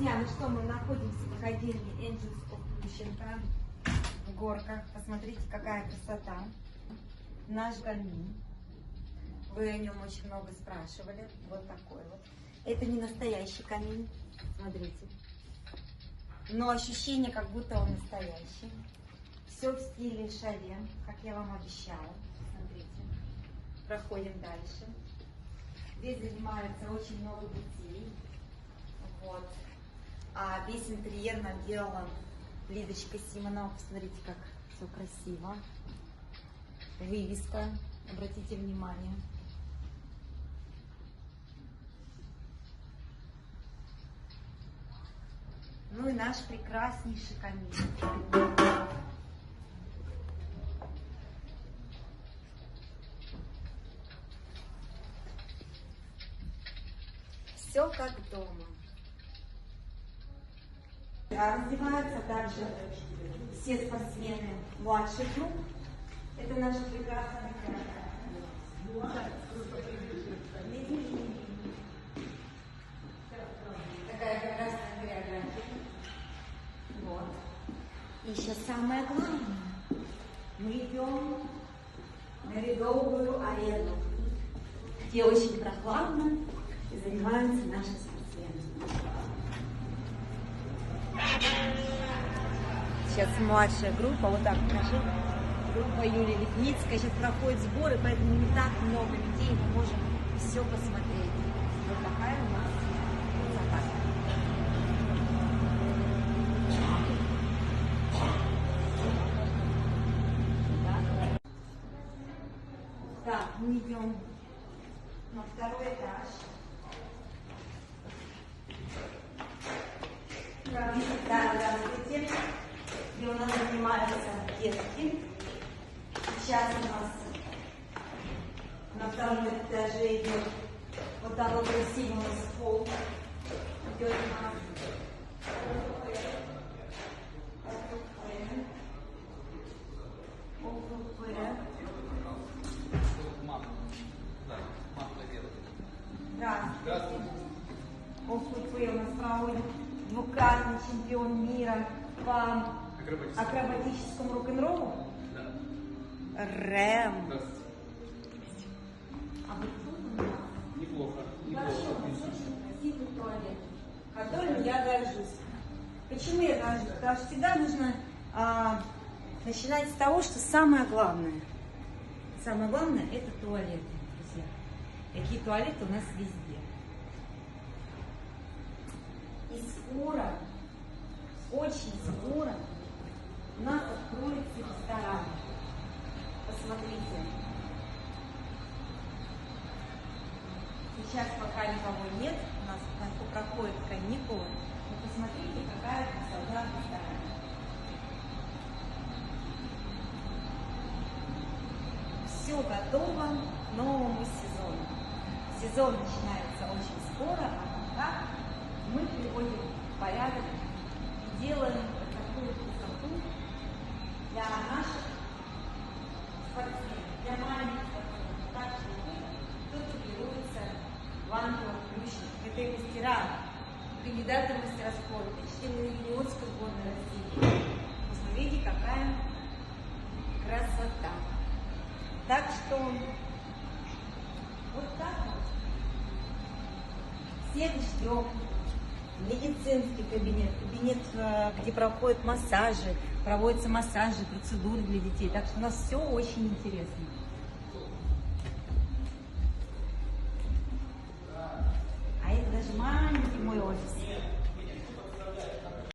Друзья, ну что, мы находимся в академии Angels of Плющенко в горках. Посмотрите, какая красота. Наш камин. Вы о нем очень много спрашивали. Вот такой вот. Это не настоящий камин. Смотрите. Но ощущение, как будто он настоящий. Все в стиле шале, как я вам обещала. Смотрите. Проходим дальше. Здесь занимается очень много детей. Вот. А весь интерьер нам делала Лидочка Симонова. Посмотрите, как все красиво. Вывеска. Обратите внимание. Ну и наш прекраснейший камин. Все как дома. Раздеваются также все спортсмены младших групп. Это наша прекрасная хореография. Такая прекрасная хореография. Вот. И сейчас самое главное. Мы идем на ледовую арену, где очень прохладно и занимаются наши спортсмены. Сейчас младшая группа, вот так покажи, группа Юлии Лепницкой. Сейчас проходят сборы, поэтому не так много людей, мы можем все посмотреть. Вот такая у нас красота. Так, мы идем на второй этаж. Здравствуйте. Где у нас занимаются детки. Сейчас у нас на втором этаже идет вот такой красивый у нас пол. Идет у нас Здравствуйте. ОФП у нас проводит двукратный чемпион мира по акробатическому рок-н-роллу. Да. Рэм. А вы тут у нас? Неплохо. Вообще, у нас очень красивый туалет, которым я горжусь. Почему я горжусь? Потому что всегда нужно начинать с того, что самое главное. Самое главное – это туалеты, друзья. Такие туалеты у нас везде. И скоро, очень скоро, у нас откроется ресторан. Посмотрите. Сейчас пока никого нет, у нас проходят каникулы. Но посмотрите, какая красота в ресторане. Все готово к новому сезону. Сезон начинается очень скоро, а пока мы приводим в порядок и делаем такую красоту для наших спортсменов, для маленьких спортсменов. Так что тут тренируются в Ангелах Плющенко. Это и мастера, кандидаты в мастера спорта, члены юниорской сборной России. Посмотрите, какая красота. Так что вот так вот. Всех ждем. Медицинский кабинет, где проходят массажи, проводятся массажи, процедуры для детей. Так что у нас все очень интересно. А это даже маленький мой офис.